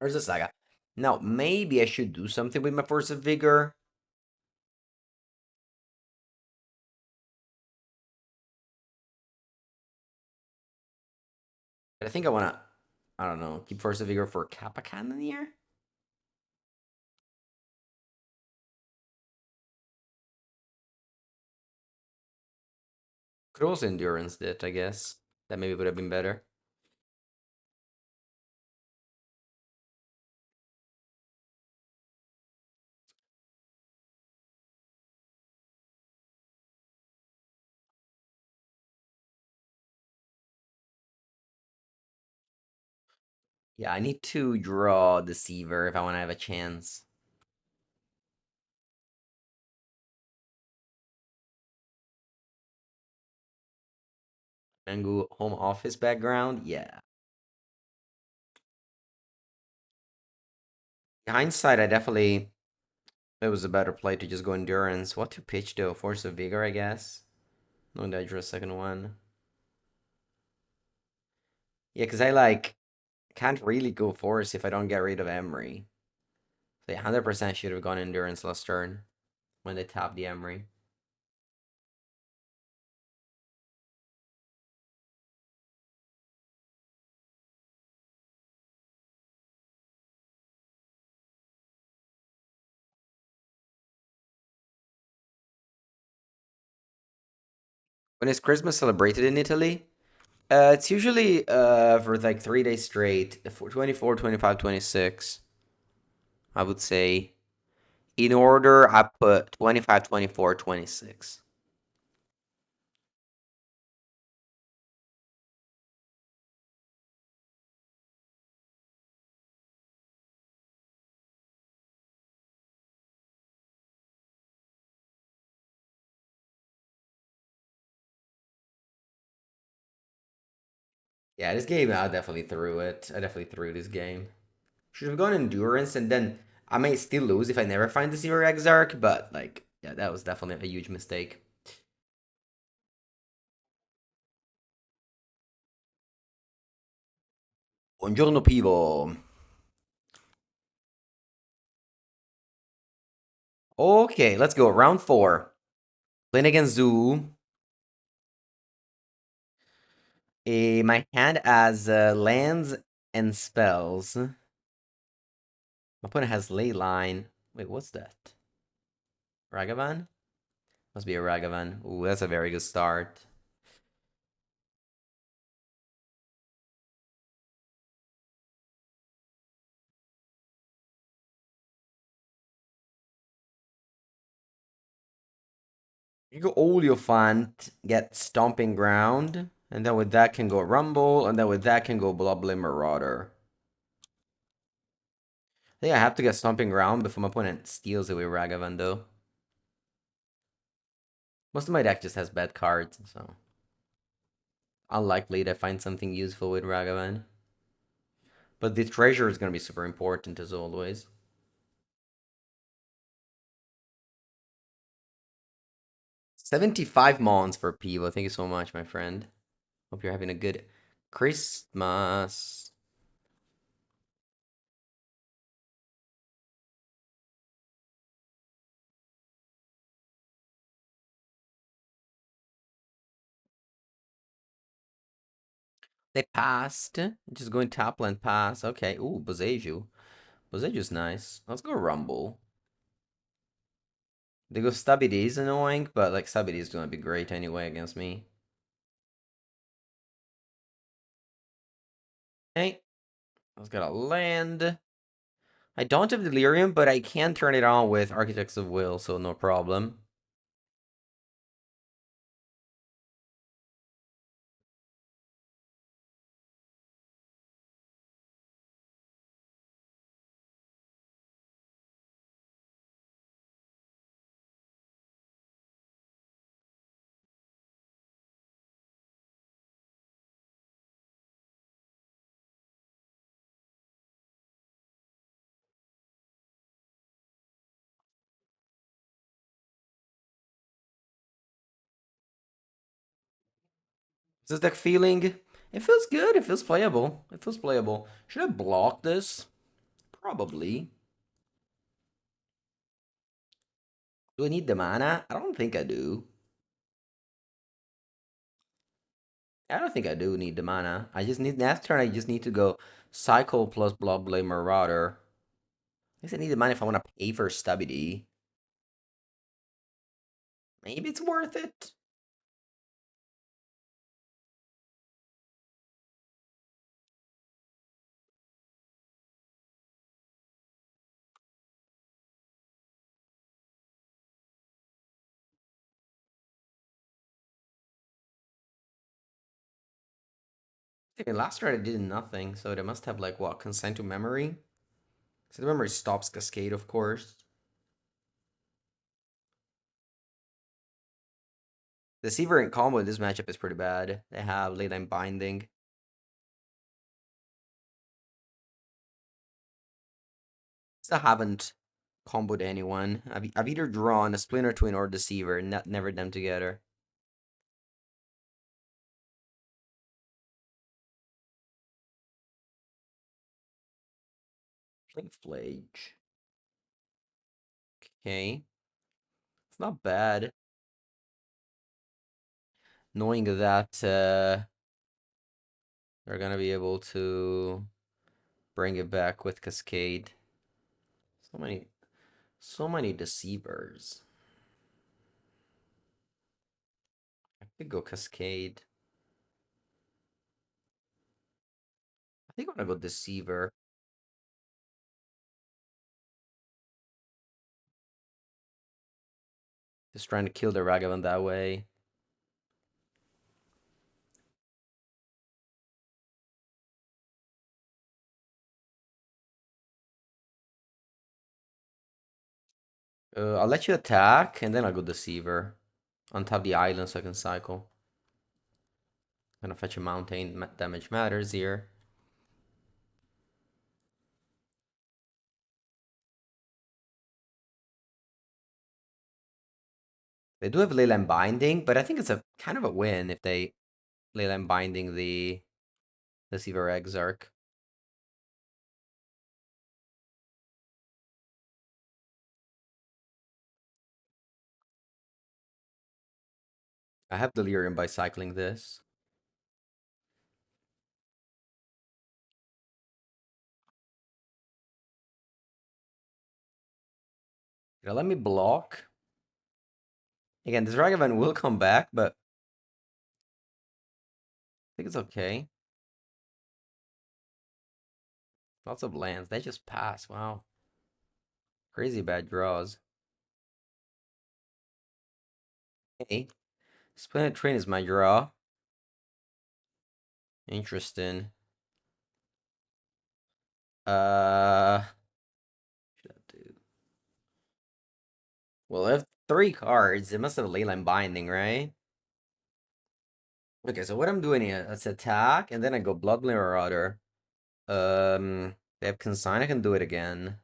There's a saga. Now, maybe I should do something with my Force of Vigor. But I think I wanna, I don't know, keep Force of Vigor for Kappa Cannoneer? Could also Endurance it, I guess. That maybe would have been better. Yeah, I need to draw Deceiver if I want to have a chance. Mengu home office background? Yeah. In hindsight, I definitely, it was a better play to just go Endurance. What to pitch though? Force of Vigor, I guess. No, that I drew a second one. Yeah, because I like can't really go Force if I don't get rid of Emery. They 100% should have gone Endurance last turn when they tapped the Emery. When is Christmas celebrated in Italy? It's usually for like 3 days straight, 24, 25, 26. I would say. In order, I put 25, 24, 26. Yeah, this game, I definitely threw it. I definitely threw this game. Should have gone Endurance, and then I may still lose if I never find the Zero Exarch, but, like, yeah, that was definitely a huge mistake. Buongiorno, Pivo. Okay, let's go. Round 4. Playing against Zoo. My hand has lands and spells. My opponent has Ley Line. Wait, what's that? Ragavan? Must be a Ragavan. Ooh, that's a very good start. You go Oleophant, get Stomping Ground, and then with that can go Rumble, and then with that can go Bloodblade Marauder. I think I have to get Stomping Ground before my opponent steals away Ragavan, though. Most of my deck just has bad cards, so unlikely to find something useful with Ragavan. But the treasure is going to be super important as always. 75 Mons for Pivo. Thank you so much, my friend. Hope you're having a good Christmas. They passed. Just going top land pass. Okay. Ooh, Boseju. Boseju's nice. Let's go Rumble. They go Stubby D is annoying, but like Stubby D is gonna be great anyway against me. Hey, let's get a land. I don't have Delirium, but I can turn it on with Architects of Will, so no problem. Is this deck feeling? It feels good. It feels playable. It feels playable. Should I block this? Probably. Do I need the mana? I don't think I do. I don't think I do need the mana. I just need next turn. I just need to go cycle plus Bloodblade Marauder. I guess I need the mana if I want to pay for stability. Maybe it's worth it. I mean, last turn I did nothing, so they must have like what consign to memory. So the memory stops Cascade, of course. The Seaver in combo in this matchup is pretty bad. They have Leyline Binding. Still haven't comboed anyone. I've either drawn a Splinter Twin or Deceiver, not never them together. Playing Flage. Okay. It's not bad. Knowing that they're gonna be able to bring it back with Cascade. So many deceivers. I could go Cascade. I think I'm gonna go Deceiver. Just trying to kill the Ragavan that way. I'll let you attack, and then I'll go Deceiver. Untap the island so I can cycle. Gonna fetch a mountain. Damage matters here. They do have Leyline Binding, but I think it's a kind of a win if they Leyline Binding the Deceiver Exarch. I have Delirium by cycling this. Let me block. Again, this Ragavan will come back, but I think it's okay. Lots of lands. They just pass. Wow. Crazy bad draws. Okay. Splinter Train is my draw. Interesting. Should I do? Well, I have 3 cards. It must have Leyline Binding, right? Okay, so what I'm doing here, let's attack, and then I go Bloodblade Marauder. They have Consign, I can do it again.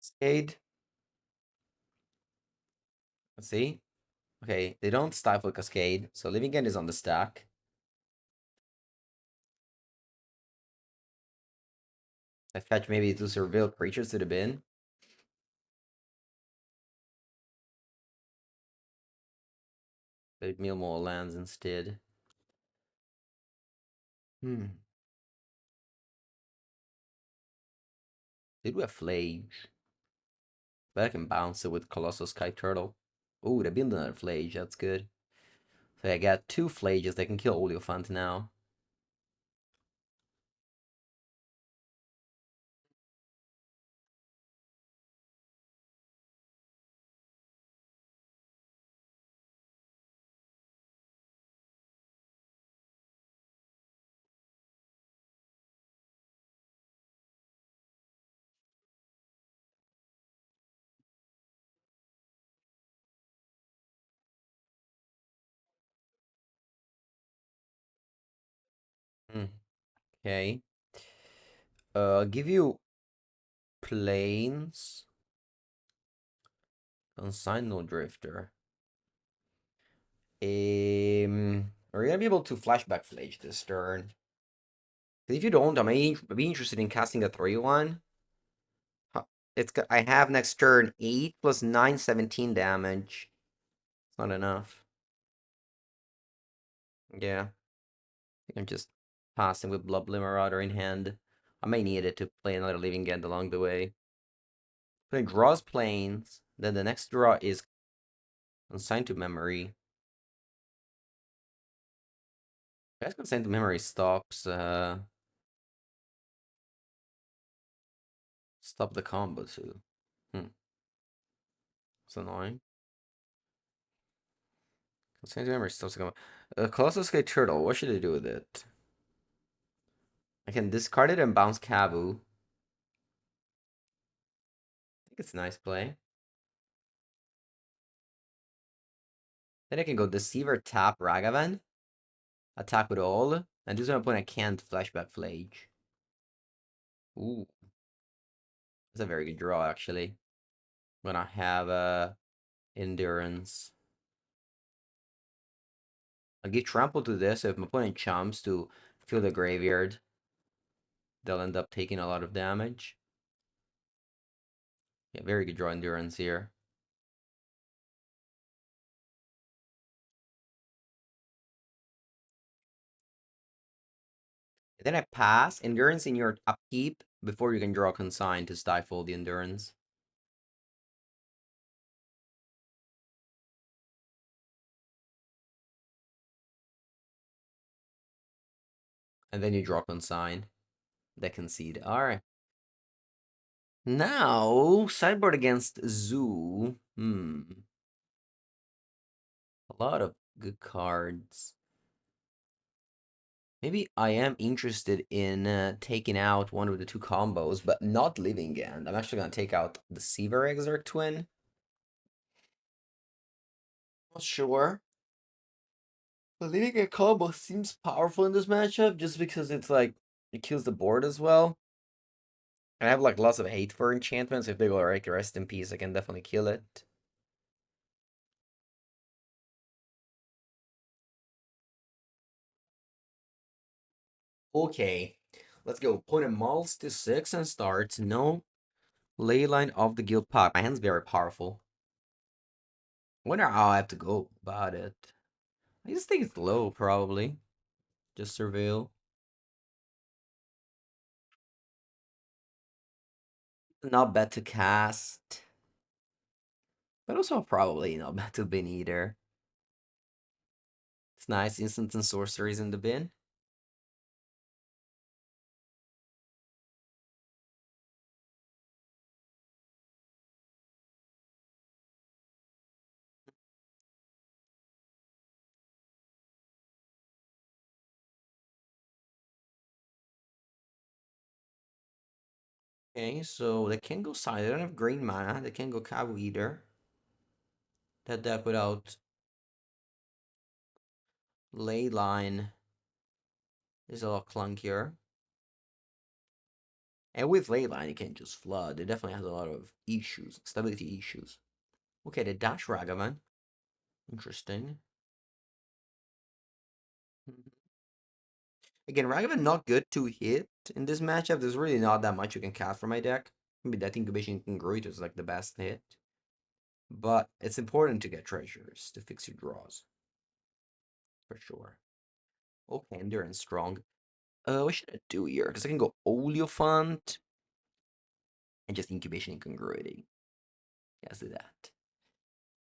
Cascade. Let's see. Okay, they don't stifle Cascade, so Living End is on the stack. I fetch maybe 2 Surveil creatures to the bin. They mill more lands instead. Hmm. Did we have Flage? But I can bounce it with Colossal Sky Turtle. Oh, they build another Flage, that's good. So I got 2 Flages that can kill Oleophant now. Hmm. Okay. I'll give you Plains. Consign no Drifter. Are you gonna be able to flashback Flage this turn? 'Cause if you don't, I may be interested in casting a 3-1. I have next turn 8 plus 9, 17 damage. It's not enough. Yeah. I think I'm just passing with Bloodblue Marauder in hand. I may need it to play another Living End along the way. When it draws planes, then the next draw is consigned to memory. That's consigned to memory stops stop the combo too. It's annoying. Consigned to memory stops the combo. Colossal Sky Turtle, what should I do with it? I can discard it and bounce Kabu. I think it's a nice play. Then I can go Deceiver, tap Ragavan, attack with all, and this one opponent can't Flashback Flage. Ooh, that's a very good draw actually. I'm gonna have Endurance. I'll give Trample to this, so if my opponent chumps to fill the graveyard, they'll end up taking a lot of damage. Yeah, very good draw Endurance here. And then I pass Endurance in your upkeep before you can draw Consign to stifle the Endurance. And then you draw Consign. They concede. Alright. Now, sideboard against Zoo. A lot of good cards. Maybe I am interested in taking out one of the two combos, but not Living End. I'm actually going to take out the Deceiver Exarch Twin. Not sure. But Living End combo seems powerful in this matchup just because it's like, it kills the board as well. And I have like lots of hate for enchantments. If they go like rest in peace, I can definitely kill it. Okay, let's go. Opponent mulls to 6 and starts. No Leyline of the Guild Pack. My hand's very powerful. I wonder how I have to go about it. I just think it's low, probably. Just surveil. Not bad to cast. But also probably not bad to bin either. It's nice. Instants and sorceries in the bin. Okay, so they can go side. They don't have green mana. They can go Kabu either. That deck without Leyline is a lot clunkier. And with Leyline, you can't just flood. It definitely has a lot of issues, stability issues. Okay, the Dash Ragavan. Interesting. Again, Ragavan not good to hit in this matchup. There's really not that much you can cast from my deck. Maybe that Incubation Congruity is like the best hit. But it's important to get treasures to fix your draws. For sure. Okay, Endurance strong. What should I do here? Because I can go Oleophant and just Incubation Incongruity. Yeah, let's do that.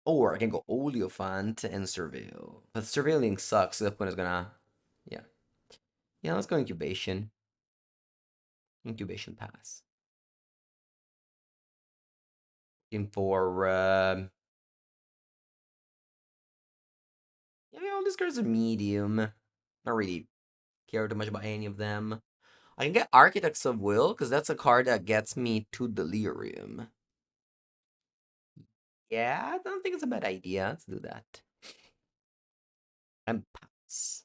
Or I can go Oleophant and Surveil. But Surveilling sucks, so that point is gonna... Yeah. Yeah, let's go Incubation. Incubation pass. Looking for... Yeah, all these cards are medium. Not really care too much about any of them. I can get Architects of Will, because that's a card that gets me to Delirium. Yeah, I don't think it's a bad idea. Let's do that. And pass.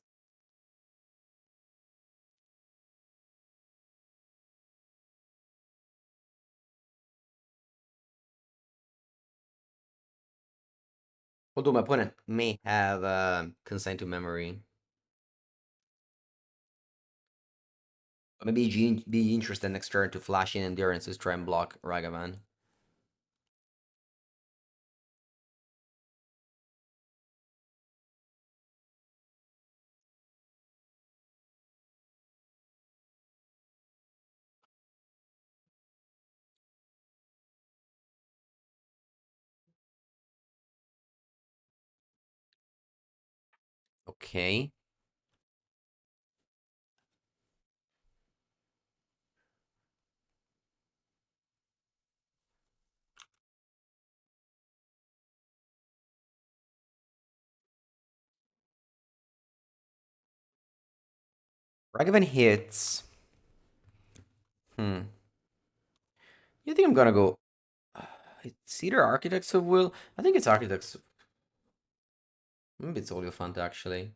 Although my opponent may have consigned to memory. Maybe be interested next turn to flash in Endurance to try and block Ragavan. Okay. Ragavan hits. Hmm. You think I'm gonna go? It's either Architects of Will. I think it's Architects. Maybe it's Oleophant actually.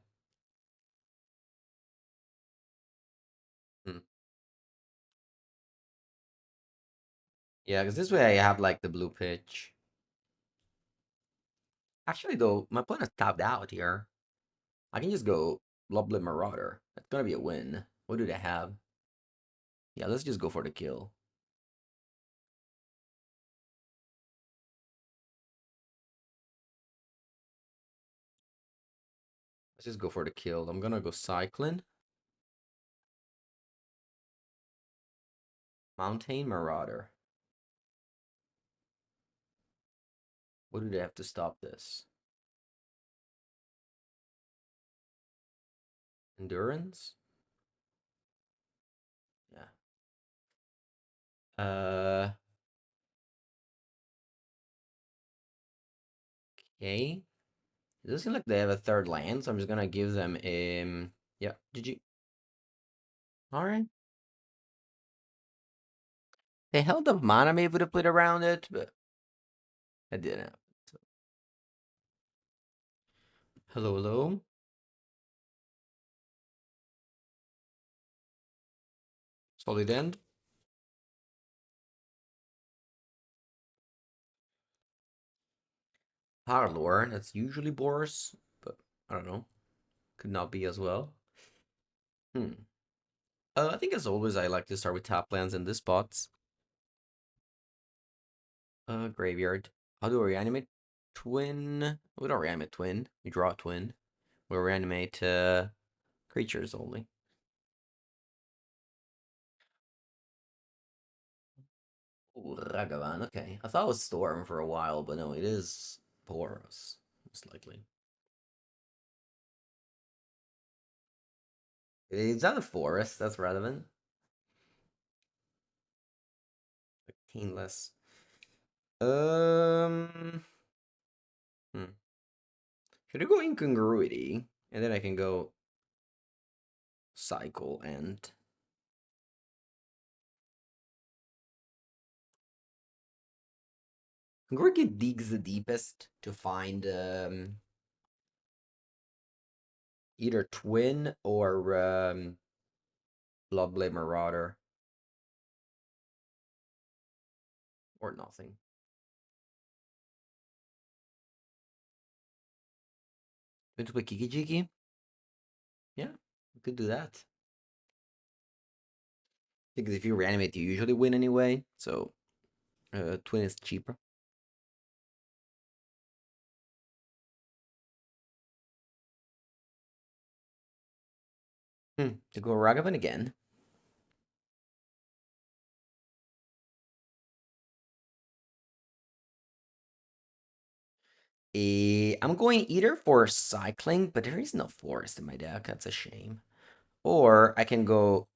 Hmm. Yeah, because this way I have like the blue pitch. Actually, though, my opponent tapped out here. I can just go Lovely Marauder. That's gonna be a win. What do they have? Yeah, let's just go for the kill. Let's just go for the kill. I'm gonna go Cyclone. Mountain Marauder. What do they have to stop this? Endurance? Yeah. Okay. It doesn't seem like they have a third land, so I'm just gonna give them yeah, GG. Alright. They held up mana, maybe would have played around it, but I didn't. So, hello, hello. Solid end. Parlor, that's usually Boros, but I don't know. Could not be as well. Hmm. I think as always, I like to start with top lands in the spots. Graveyard. How do I reanimate? Twin. We don't reanimate twin. We draw a twin. We'll reanimate creatures only. Ooh, Ragavan. Okay. I thought it was Storm for a while, but no, it is Boros, most likely. Is that a forest? That's relevant. 15 less. Um. Hmm. Should I go incongruity? And then I can go cycle and Congruity digs the deepest to find either twin or Bloodblade Marauder or nothing. Going to play Kiki Jiki? Yeah, we could do that. Because if you reanimate, you usually win anyway. So twin is cheaper. To go Ragavan again. I'm going either for cycling, but there is no forest in my deck. That's a shame. Or I can go.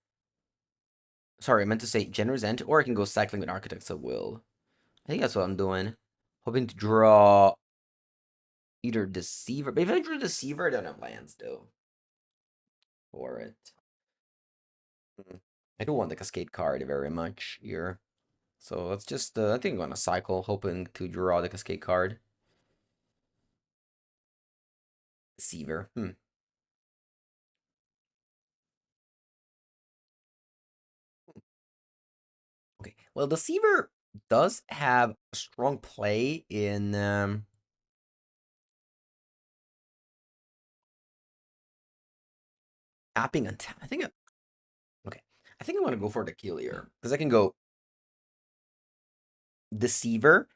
Sorry, I meant to say Generous End, or I can go cycling with Architects of Will. I think that's what I'm doing. Hoping to draw either Deceiver. But if I drew Deceiver, I don't have lands though for it. I do want the Cascade card very much here. So let's just, I think I'm gonna cycle, hoping to draw the Cascade card. Deceiver. Okay. Well, Deceiver does have a strong play in tapping and I think. Okay. I think I'm gonna go for the kill here because I can go Deceiver,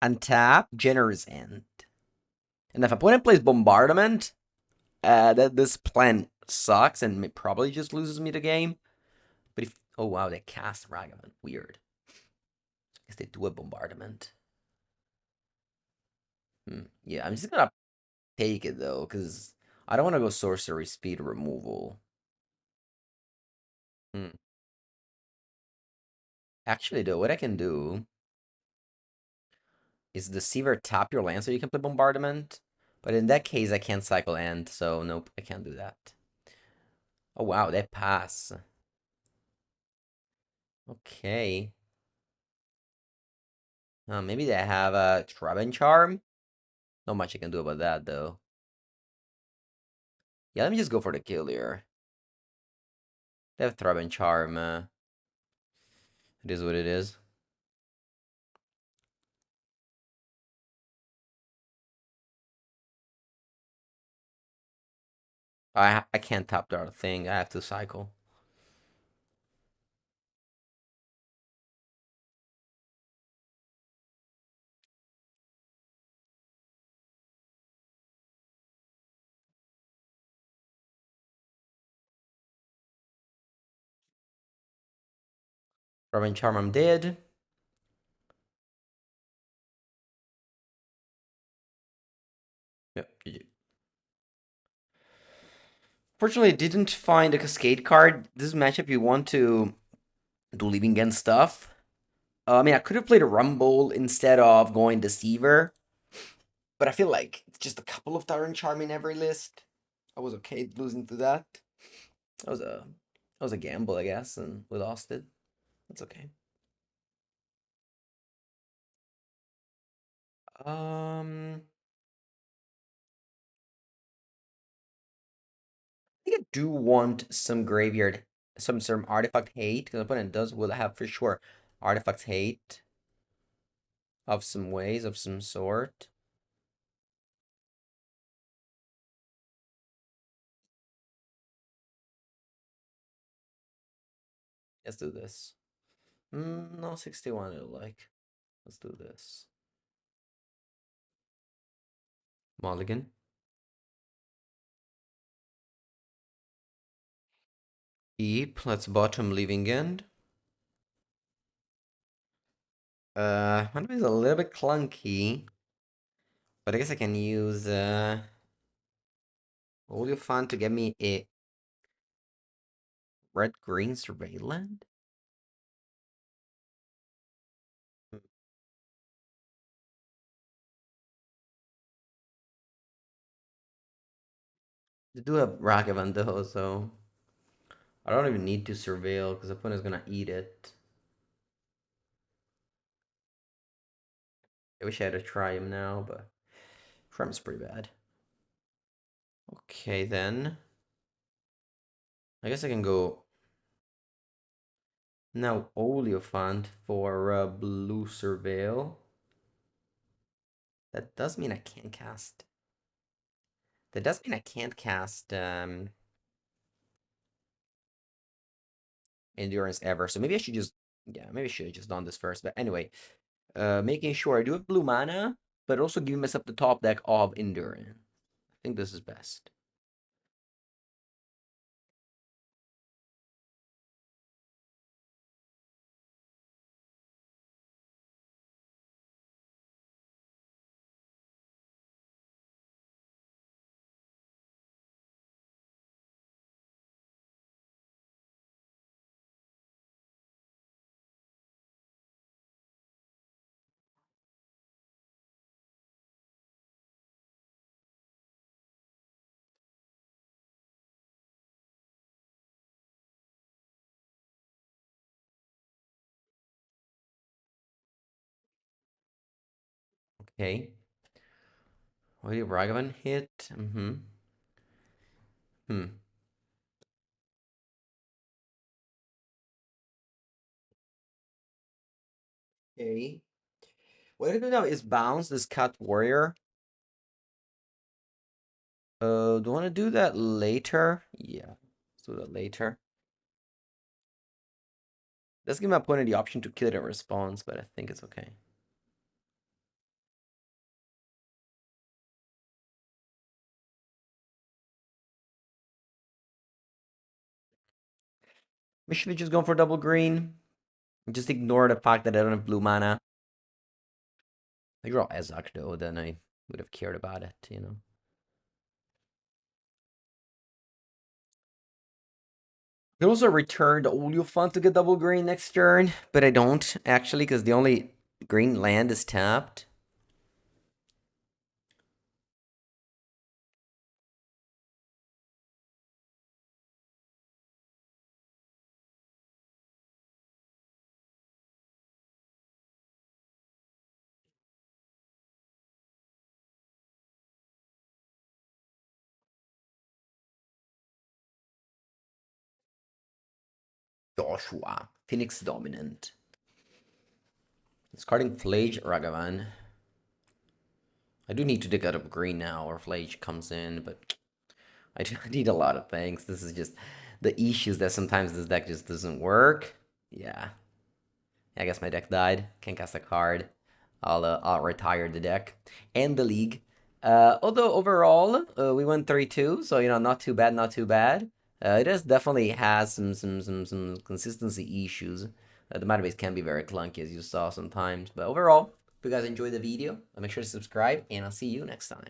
untap, Generous End. And if opponent plays Bombardment, that this plan sucks and probably just loses me the game. But if oh wow, they cast Ragavan, weird. I guess they do a Bombardment. Yeah, I'm just gonna take it though, because I don't want to go sorcery speed removal. Hmm. Actually, though, what I can do is Deceiver tap your land so you can play Bombardment. But in that case, I can't cycle End, so nope, I can't do that. Oh wow, they pass. Okay. Maybe they have a Trap Charm. Not much I can do about that, though. Yeah, let me just go for the kill here. They have Trap Charm. It is what it is. I can't tap the thing. I have to cycle. Trap Charm, I'm dead. Yep, GG. Fortunately, I didn't find a Cascade card. This matchup, you want to do Leaving End stuff. I mean, I could have played a Rumble instead of going Deceiver, but I feel like it's just a couple of Tyrant Charm in every list. I was okay losing to that. That was a gamble, I guess, and we lost it. That's okay. Um, I think I do want some graveyard, some artifact hate, because opponent will have for sure artifact hate of some ways of some sort. Let's do this. No, 61 I like. Let's do this. Mulligan. Eep, let's bottom Leaving End. Mana is a little bit clunky, but I guess I can use Oleophant to get me a red-green surveillant. They do have Ragavan though, so I don't even need to surveil because the opponent's gonna eat it. I wish I had to try him now, but Shrimp's pretty bad. Okay, then. I guess I can go now Oleophant for blue surveil. That does mean I can't cast. That does mean I can't cast Endurance ever. So maybe I should just, yeah, maybe I should have just done this first. But anyway, making sure I do have blue mana, but also giving myself the top deck of Endurance. I think this is best. Okay. What did Ragavan hit? Mm-hmm. Hmm. Okay. What I do now is bounce this cut warrior. Do I want to do that later? Yeah, let's do that later. Let's give my opponent the option to kill it in response, but I think it's okay. We should have just gone for double green. Just ignore the fact that I don't have blue mana. I draw Ezak though, then I would have cared about it, you know. It also returned Oleophant to get double green next turn, but I don't actually because the only green land is tapped. Joshua, Phoenix Dominant. Discarding Flage Ragavan. I do need to dig out of green now, or Flage comes in, but I do need a lot of things. This is just the issues that sometimes this deck just doesn't work. Yeah. I guess my deck died. Can't cast a card. I'll retire the deck and the league. Although overall we went 3-2, so not too bad, not too bad. It does definitely has some consistency issues. The meta base can be very clunky as you saw sometimes, but overall, if you guys enjoyed the video, make sure to subscribe, and I'll see you next time.